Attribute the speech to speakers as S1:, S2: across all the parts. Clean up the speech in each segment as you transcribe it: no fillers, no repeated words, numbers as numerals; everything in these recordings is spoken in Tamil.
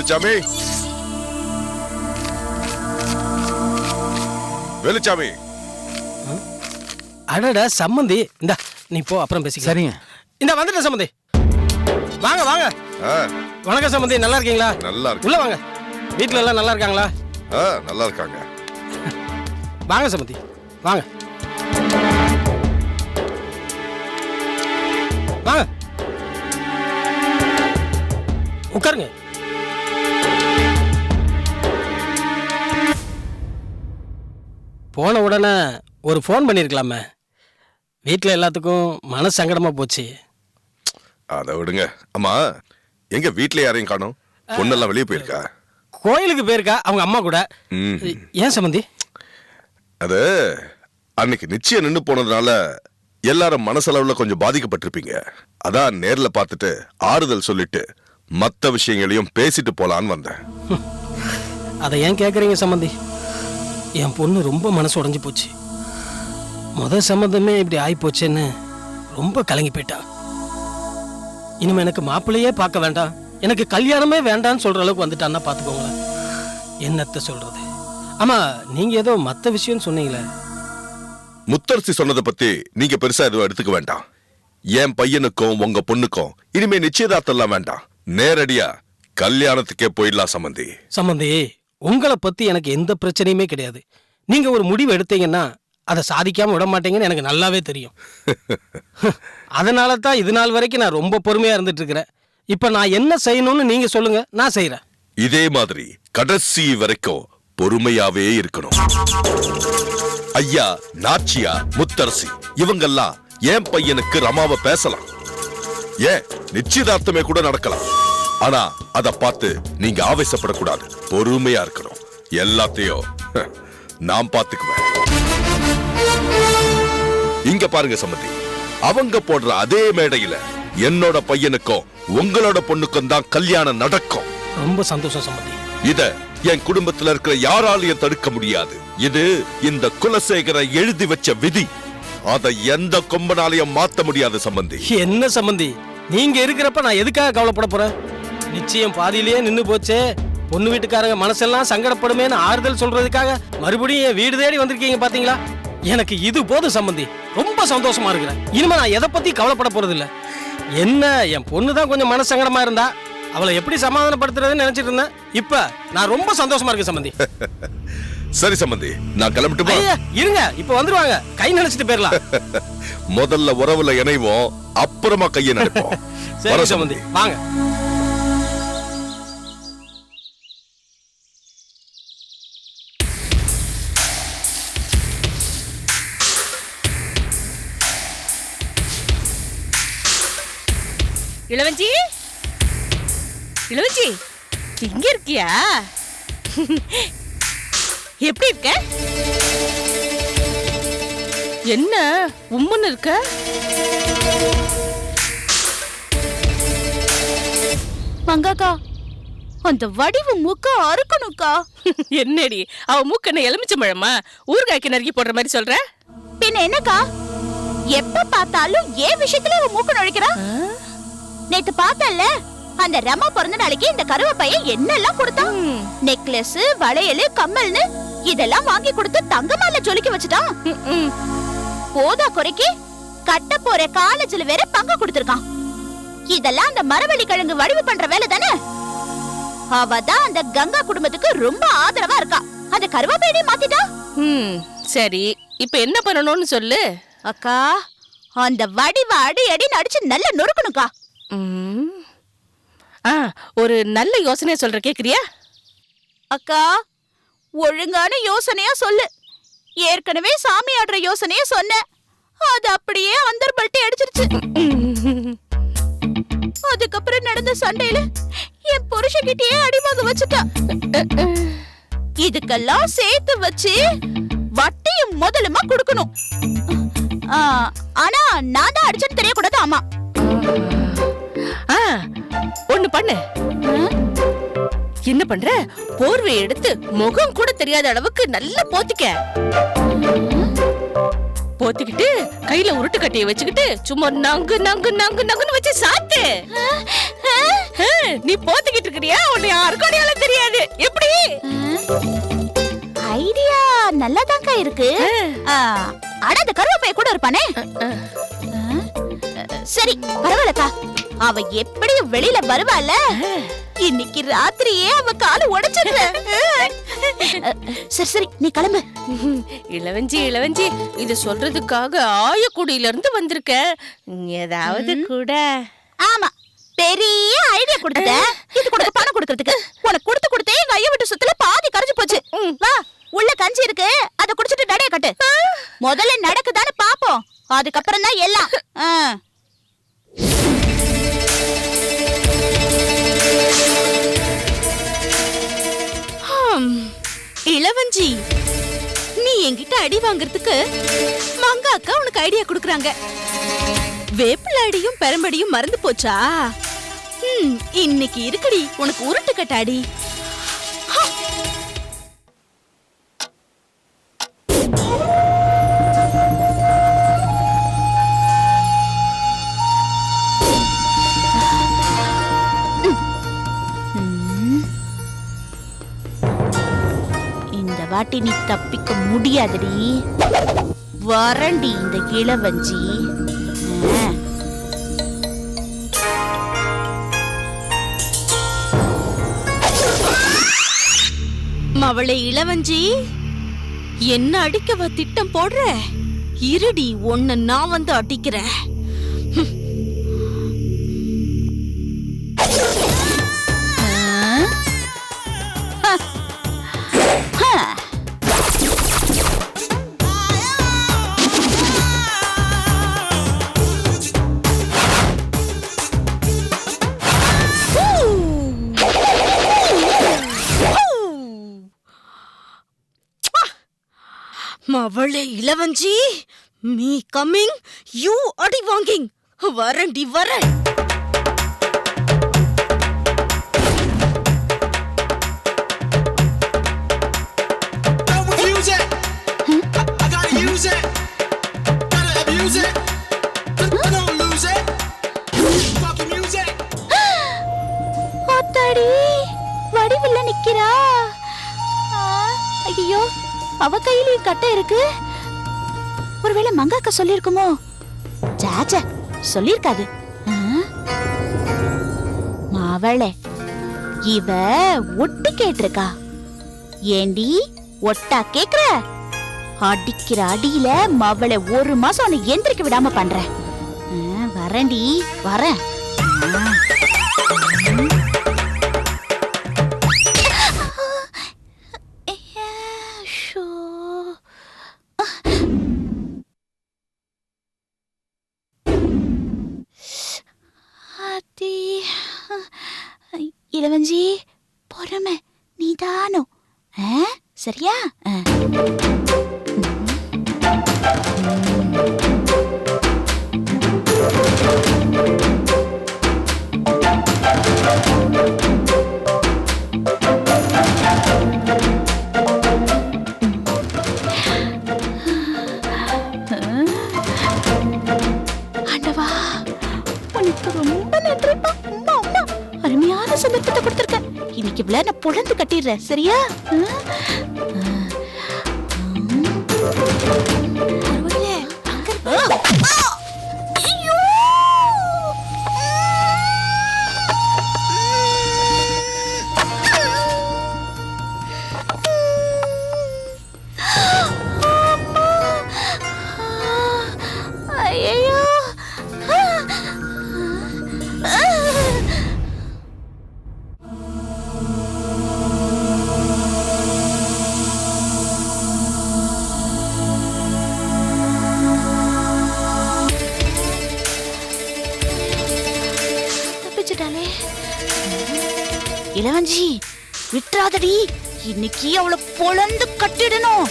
S1: வேலுச்சாமி, வேலுச்சாமி.
S2: அடடா சம்மந்தி, இந்த நீ போ, அப்புறம் பேசிக்க.
S3: சரிங்க.
S2: இந்த வந்துட்டேன் சம்மந்தி. வாங்க வாங்க. வணக்கம் சம்மந்தி, நல்லா இருக்கீங்களா?
S1: நல்லா இருக்கு.
S2: உள்ள வாங்க. வீட்டுல எல்லாம் நல்லா இருக்காங்களா?
S1: நல்லா இருக்காங்க.
S2: வாங்க சம்மந்தி, வாங்க வாங்க, உட்காருங்க. போன உடனே ஒரு ஃபோன் பண்ணியிருக்கலாமே, வீட்டில் எல்லாத்துக்கும் மன சங்கடமா போச்சு.
S1: அதை விடுங்க. அம்மா, எங்க வீட்டுல யாரையும் காணோம்? பொண்ணெல்லாம் வெளியே போயிருக்கா?
S2: கோயிலுக்கு போயிருக்கா அவங்க அம்மா கூட. ஏன் சம்மந்தி?
S1: அது அன்னைக்கு நிச்சயம் நின்று போனதுனால எல்லாரும் மனசளவுல கொஞ்சம் பாதிக்கப்பட்டிருப்பீங்க. அதான் நேர்ல பார்த்துட்டு ஆறுதல் சொல்லிட்டு மற்ற விஷயங்களையும் பேசிட்டு போலான்னு வந்தேன்.
S2: அதை ஏன் கேட்குறீங்க சம்மந்தி? என் பொண்ணு ரொம்ப மனசு உடைஞ்சு போச்சு. சம்மந்தமே இப்படி ஆகி போச்சேன்னு ரொம்ப கலங்கி போயிட்டா. இனிமே எனக்கு மாப்பிள்ளையே பார்க்க வேண்டாம், எனக்கு கல்யாணமே வேண்டாம்னு சொல்ற அளவுக்கு வந்துட்டான்னா பார்த்துக்கோங்களேன். என்னத்த சொல்றது? ஆமா, நீங்க ஏதோ மற்ற விஷயம் சொன்னீங்களே.
S1: முத்தரசி சொன்னதை பத்தி நீங்க பெருசா எதுவும் எடுத்துக்க வேண்டாம். என் பையனுக்கும் உங்க பொண்ணுக்கும் இனிமே நிச்சயதார்த்தம் எல்லாம் வேண்டாம். நேரடியா கல்யாணத்துக்கே போயிடலாம் சம்பந்தி.
S2: சம்பந்தி, உங்களை பத்தி எனக்கு எந்த பிரச்சனையுமே கிடையாது. நீங்க ஒரு முடிவு எடுத்தீங்கன்னா அதை சாதிக்காம விட மாட்டீங்கன்னு எனக்கு நல்லாவே தெரியும். அதனால தான் இது நாள் வரைக்கும் நான் ரொம்ப பொறுமையா இருந்துட்டு இருக்கிறேன். இப்ப நான் என்ன செய்யணும்னு நீங்க சொல்லுங்க, நான் செய்யறேன்.
S1: இதே மாதிரி கடைசி வரைக்கும் பொறுமையாவே இருக்கணும். ஐயா, நாச்சியா, முத்தரசி இவங்கெல்லாம் என் பையனுக்கு ரமாவை பேசலாம். ஏன் நிச்சயதார்த்தமே கூட நடக்கலாம். ஆனா அத பார்த்து நீங்க ஆவேசப்படக்கூடாது. பொறுமையா இருக்கணும். எல்லாத்தையும் நான் பார்த்துக்குவேன். இங்க பாருங்க சம்மதி, அவங்க போடுற அதே மேடையில என்னோட பையனுக்கும் உங்களோட பொண்ணுக்கும் தான் கல்யாணம் நடக்கும்.
S2: ரொம்ப சந்தோஷம் சம்மதி.
S1: இத என் குடும்பத்துல இருக்கிற யாராலையும் தடுக்க முடியாது. இது இந்த குலசேகர எழுதி வச்ச விதி. அதை எந்த கொம்பனாலையும் மாத்த முடியாது சம்பந்தி.
S2: என்ன சம்பந்தி, நீங்க இருக்கிறப்ப நான் எதுக்காக கவலைப்பட போறேன்? நிச்சயம் பாதியிலேயே நின்னு போச்சே, பொண்ணு வீட்டுக்காரங்க மனசெல்லாம் சங்கடப்படுமேன்னு ஆறுதல் சொல்றதுக்காக மறுபடியும் என் வீடு தேடி வந்திருக்கீங்க பாத்தீங்களா? எனக்கு இது போதும் சம்பந்தி. ரொம்ப சந்தோஷமா இருக்கிறேன். இனிமே நான் எதை பத்தி கவலைப்பட போறது இல்ல. என்ன, என் பொண்ணு தான் கொஞ்சம் மன சங்கடமா இருந்தா, அவளை எப்படி சமாதானப்படுத்துறதுன்னு நினைச்சிட்டு இருந்தேன். இப்ப நான் ரொம்ப சந்தோஷமா இருக்கேன் சம்பந்தி.
S1: சரி சம்பந்தி, நான் கிளம்பிட்டுமா?
S2: இருங்க, இப்ப வந்துருவாங்க. கை நினைச்சிட்டு போயிடலாம்.
S1: முதல்ல உறவுல இணைவோம், அப்புறமா கையை நினைப்போம்.
S2: சரி சம்பந்தி, வாங்க.
S4: இளவஞ்சி, இளவஞ்சி இங்க இருக்கியா? எப்படி இருக்க? என்ன உம்முன்னு இருக்க?
S5: மங்காக்கா, அந்த வடிவு மூக்க அறுக்கணுக்கா.
S4: என்னடி அவ மூக்க என்ன எலுமிச்சம்பழமா ஊறுகாய்க்கு நறுக்கி போடுற மாதிரி சொல்ற?
S5: பின்ன என்னக்கா, எப்ப பார்த்தாலும் ஏன் விஷயத்துல அவ மூக்க நுழைக்கிறா? நேத்து பார்த்தல்ல, அந்த ரமா பிறந்த நாளைக்கு இந்த கருவ பையன் என்னெல்லாம் கொடுத்தான். நெக்லஸ், வளையல், கம்மல்னு இதெல்லாம் வாங்கி கொடுத்து தங்கமால ஜொலிக்க வச்சுட்டான். போதா குறைக்கு கட்ட போற காலேஜ்ல வேற பங்கு கொடுத்திருக்கான். இதெல்லாம் அந்த மரவள்ளி கிழங்கு வடிவு பண்ற வேலை தானே. அவதான் அந்த கங்கா குடும்பத்துக்கு ரொம்ப ஆதரவா இருக்கா. அந்த கருவாப்பையனை மாத்திட்டா.
S4: சரி, இப்ப என்ன பண்ணணும்னு சொல்லு.
S5: அக்கா, அந்த வடிவ அடி அடி அடிச்சு நல்லா நொறுக்கணும்க்கா.
S4: ஒரு நல்ல யோசனையா சொல்ற, கேக்குறியா?
S5: அக்கா, ஒழுங்கான யோசனையா சொல்லு. ஏற்கனவே சாமி ஆடுற யோசனையா சொன்ன, அது அப்படியே அந்தர்பல்ட்டி அடிச்சிருச்சு. அதுக்கப்புறம் நடந்த சண்டையில என் புருஷகிட்டயே அடிவாங்க வச்சுட்டா. இதுக்கெல்லாம் சேர்த்து வச்சு வட்டியும் முதலுமா கொடுக்கணும். ஆனா நான் தான் அடிச்சேன்னு தெரியக்கூடாது. ஆமா,
S4: ஒண்ணு பண்ணு. என்ன பண்ற? போர்வை எடுத்து முகம் கூட தெரியாத அளவுக்கு நல்லா போத்திக்க. போத்திக்கிட்டு கையில உருட்டு கட்டிய வச்சுக்கிட்டு சும்மா நங்கு நங்கு நங்கு நங்குன்னு வச்சு சாத்து. நீ போத்திக்கிட்டு இருக்கிறியா? உன்னை யாருக்கும் அடையாளம் தெரியாது. எப்படி?
S5: ஐடியா நல்லாதான்க்கா இருக்கு. அட அந்த கருவேப்பைய கூட இருப்பானே. சரி பரவாயில்லக்கா, அவ எப்படி வெளியில வருவாள? இன்னைக்கு ராத்திரியே அவ காலை உடைச்சிடுற. சரி சரி நீ கிளம்பு.
S4: இளவஞ்சி இது சொல்றதுக்காக ஆயக்குடியில இருந்து வந்திருக்க. ஏதாவது கூட.
S5: ஆமா, பெரிய ஐடியா கொடுத்துட்ட. இது கொடுக்க பணம் கொடுக்கறதுக்கு உனக்கு கொடுத்தே எங்க ஐயா விட்டு சுத்தல பாதி கரைஞ்சு போச்சு. வா, உள்ள கஞ்சி இருக்கு, அத குடிச்சிட்டு நடைய கட்டு. முதல்ல நடக்குதான்னு பாப்போம், அதுக்கப்புறம் தான் எல்லாம்.
S3: இளவஞ்சி, நீ என்கிட்ட அடி வாங்குறதுக்கு மங்கா அக்கா உனக்கு ஐடியா குடுக்கறாங்க. வேப்பில அடியும் பெரம்படியும் மறந்து போச்சா? இன்னைக்கு இருக்குடி உனக்கு உருட்டு கட்டாடி.
S5: இந்த வாட்டி நீ தப்பிக்க முடியாதடி. வரண்டி இந்த இளவஞ்சி.
S3: மவளே இளவஞ்சி, என்ன அடிக்கவா திட்டம் போடுற? இருடி, ஒன்னு நான் வந்து அடிக்கிறேன். மவளே இளவஞ்சி, மீ கம்மிங், யூ அடி வாங்கிங். வரண்டி வரேன்.
S5: வடிவில்ல நிக்கிறா. ஐயோ, அவ கையிலயும் கட்டை இருக்கு. ஒருவேளை மங்காக்கா சொல்லிருக்குமோ? சாச்சா, சொல்லிருக்காது. மாவளே, இவ ஒட்டு கேட்டிருக்கா. ஏண்டி ஒட்டா கேக்குற? அடிக்கிற அடியில மவளை 1 மாசம் அவனை எந்திரிக்க விடாம பண்ற. வரேன்டி வரேன். இளவஞ்சி, பொறுமை, நீதானோ? சரியா? ஆண்டவா, உனக்கு ரொம்ப நன்றிப்பா. அருமையான சந்தர்ப்பத்தை கொடுத்திருக்க. இன்னைக்கு இவ்வளவு நான் பொழந்து கட்டிடுறேன். சரியா? இளவஞ்சி, விட்டுறாதடி. இன்னைக்கு அவளை பொழந்து கட்டிடணும்.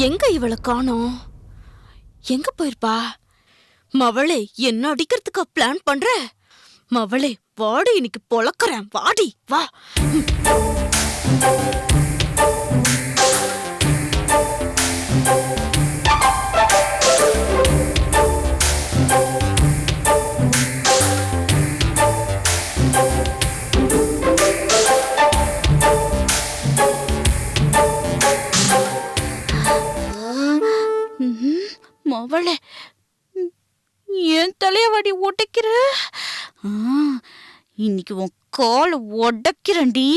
S3: எங்க இவளை காணோம்? எங்க போயிருப்பா? மவளே, என்ன அடிக்கிறதுக்கா பிளான் பண்ற? மவளே, வாடி இன்னைக்கு பொளக்குறேன், வாடி வா.
S5: மவளே, என் தலைய வாடி உடைக்கிற. இன்னைக்கு உன் கால் உடைக்கிறண்டி.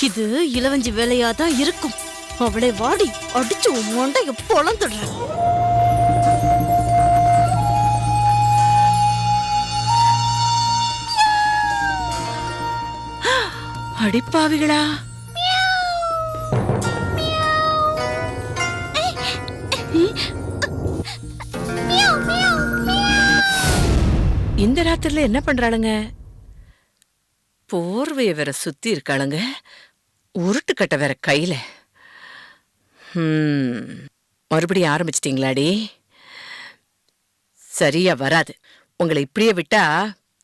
S3: இது இளவஞ்சி வேலையாதான் இருக்கும். அவளை வாடி, அடிச்சு உன் மண்டைய பொளந்துடுறேன்.
S6: அடிப்பாவிகளா, இந்த ராத்திரில என்ன பண்றாளுங்க? போர்வைய வேற சுத்தி இருக்காளுங்க, உருட்டுக்கட்டை வேற கையில. மறுபடியும் ஆரம்பிச்சிட்டீங்களாடி? சரியா வராது. உங்களை இப்படியே விட்டா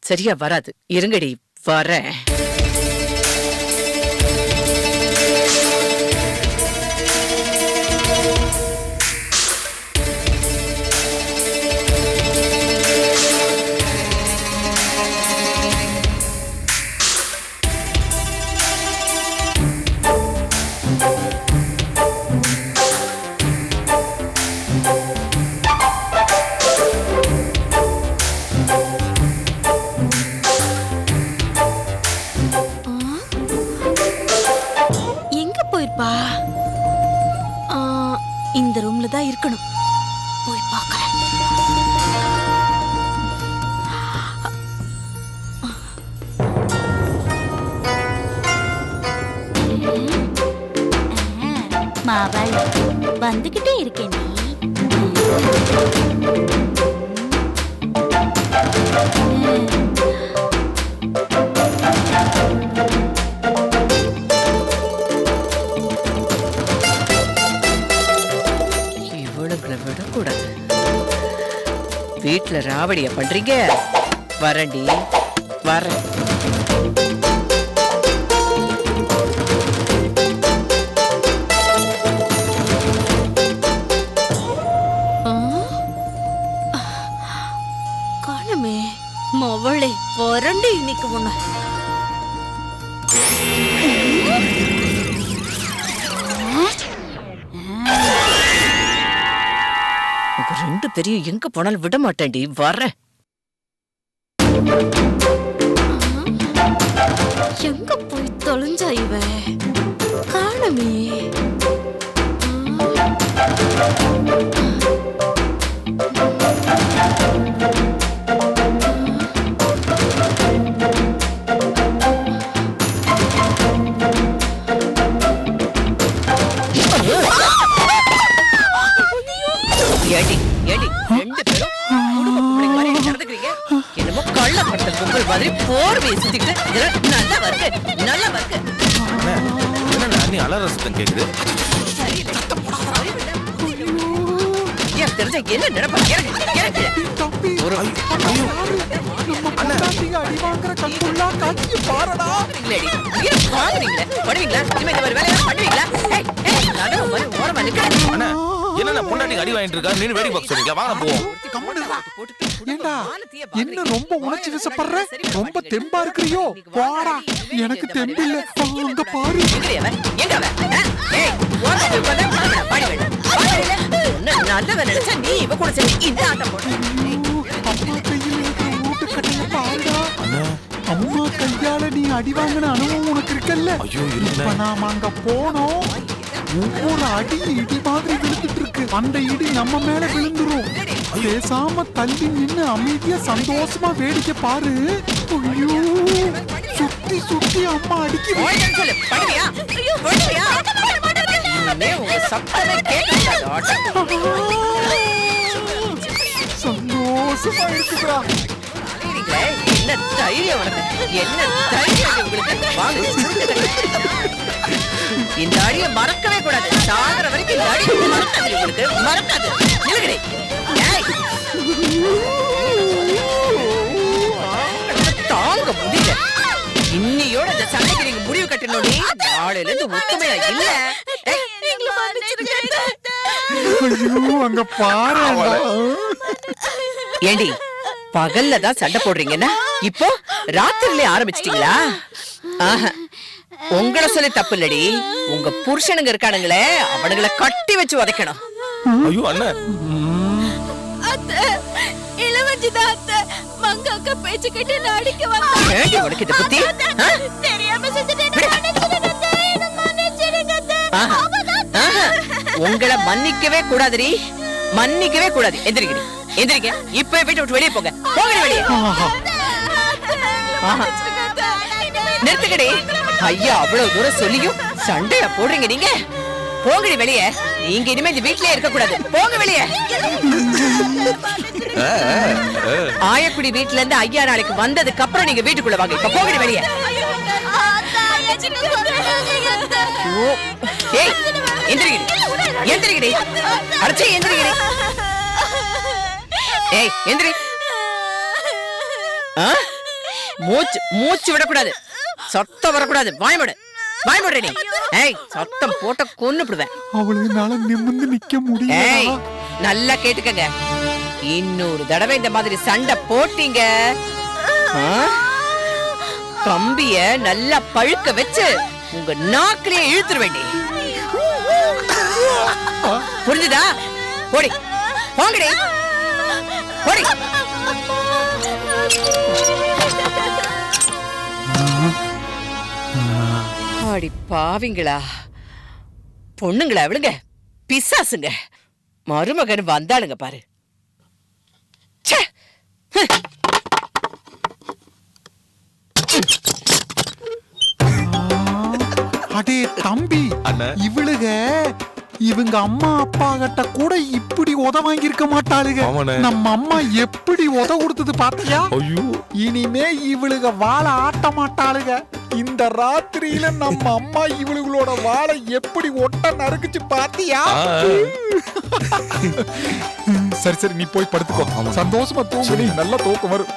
S6: சரியா வராது. இருங்கடி, வரேன்.
S3: இந்த ரூம்ல தான் இருக்கணும். போய் பார்க்கறேன்.
S5: மாவள் வந்துகிட்டே இருக்கேன்.
S6: விடக்கூடாது. வீட்டுல ராவடியா பண்றீங்க. வரண்டி, வரேன்.
S3: காணமே மவளே, வரண்டி இன்னைக்கு உன்ன.
S6: ரெண்டு பேரையும் எங்க போனாலும் விட மாட்டேன்டி, வரேன்.
S3: எங்க போய் தொலைஞ்சா இவ? காணமே.
S6: ஏடி ஏடி, ரெண்டு பேரும் குடும்ப பிள்ளைங்க மாதிரி நடந்துக்கிறீங்க. என்னமோ கள்ளப்பட்டல் பொங்கல் மாதிரி போர்வையை சுத்திக்கிட்டு நல்லா வருது, நல்லா வருது.
S2: நீ அலற சத்தம் கேக்குது.
S6: ஏன் தெரிஞ்ச என்ன நினைப்பாங்க? ஒரு பண்ணுவீங்களா? இனிமே இந்த மாதிரி வேலையெல்லாம் பண்ணுவீங்களா? ஓரமா நிக்க.
S7: என்ன பொண்டாட்டி அடி வாங்கிட்டு இருக்கா நீ வேடிக்கை பார்க்க சொல்றீங்களா வாங்க போவோம்
S8: ஏண்டா என்ன ரொம்ப உணர்ச்சி வசப்படுற ரொம்ப தெம்பா இருக்கிறியோ வாடா எனக்கு தெம்பு இல்ல அங்க பாரு
S6: நல்லவன் நினைச்சா நீ இவ கூட சேர்ந்து இந்த ஆட்டம் போடு
S8: அம்மா கையில இருக்கிற மூட்டு கட்டைய பாருடா அம்மா கையால நீ அடி வாங்கின அனுபவம் உனக்கு இருக்கல்ல இப்ப நாம அங்க போனோம் ஒவ்வொரு அடி இடி மாதிரி விழுந்துட்டு இருக்கு அந்த இடி நம்ம மேல விழுந்துரும் பேசாம தள்ளி நின்னு அமைதியா சந்தோஷமா வேடிக்கை பாரு ஐயோ சுத்தி சுத்தி அம்மா அடிக்குது சந்தோஷமா இருக்குடா
S6: என்ன தைரியம் உனக்கு என்ன தைரியம் உங்களுக்கு வாங்க இந்த அடியை மறக்கவே கூடாது சாகர வரைக்கும் இந்த அடி மறக்காது உங்களுக்கு மறக்காது நிலுகிறே தாங்க முடியல இன்னையோட இந்த சண்டைக்கு நீங்க முடிவு கட்டணும் நாளையில இருந்து ஒத்துமையா இல்ல
S8: ஐயோ அங்க பாரு
S6: ஏண்டி பகல்ல தான் சண்டை போடுறீங்கன்னா இப்போ ராத்திரில ஆரம்பிச்சிட்டீங்களா உங்களை சொல்லி தப்பு இல்லடி உங்க புருஷனுங்க இருக்கானுங்களே அவனுங்களை கட்டி வச்சு உதைக்கணும்
S7: ஐயோ அண்ணன்
S3: இளவஞ்சி தான் அத்தை மங்காக்கா பேச்சு கேட்டு நான் அடிக்க வந்தேன்
S6: ஏண்டி உனக்கு இந்த புத்தி
S3: தெரியாம
S6: உங்களை மன்னிக்கவே கூடாதுடி மன்னிக்கவே கூடாது எந்திரிக்கடி எந்திரிக்க இப்ப வீட்டை விட்டு வெளியே போங்க போங்க வெளியே நிறுத்துக்கடி ஐயா அவ்வளவு தூரம் சொல்லியும் சண்டையா போடுறீங்க நீங்க போங்கடி வெளியே நீங்க இனிமே இந்த வீட்லயே இருக்க கூடாது போங்க வெளியே ஆயக்குடி வீட்டுல இருந்து ஐயா நாளைக்கு வந்ததுக்கு அப்புறம் நீங்க வீட்டுக்குள்ள வாங்க இப்ப போங்கடி வெளியே எந்திரிக்கடி எந்திரிக்கடி அடிச்சே எந்திரிக்கடி ஏய் எந்திரி மூச்சு மூச்சு விடக்கூடாது சத்தம் வரக்கூடாது வாய்மடு வாய்மடு நீ ஏய் சத்தம் போட்ட கொன்னுடுவேன்
S8: அவளுனால நிமிர்ந்து நிக்க முடியல
S6: ஏய் நல்லா கேட்டுக்கங்க இன்னொரு தடவை இந்த மாதிரி சண்டை போட்டீங்க கம்பிய நல்லா பழுக்க வச்சு உங்க நாக்கிலே இழுத்துற வேண்டி புரிஞ்சுதா போடி போங்கடி போடி அடி பாவிங்களா பொண்ணுங்களா விழுங்க பிசாசுங்க மருமகன் வந்தாளுங்க பாரு ச்சே.
S8: அடே தம்பி இவளுக இவங்க அம்மா அப்பா கிட்ட கூட இப்படி உத வாங்கி இருக்க மாட்டாளுங்க நம்ம அம்மா எப்படி உத கொடுத்தது பாத்தியா இனிமே இவளுக வாழை ஆட்ட மாட்டாளுங்க இந்த ராத்திரியில நம்ம அம்மா இவளுகளோட வாழை எப்படி ஒட்ட நறுக்குச்சு பாத்தியா சரி சரி நீ போய் படுத்துக்கோ சந்தோஷமா தூங்கு நல்லா தூக்கம் வரும்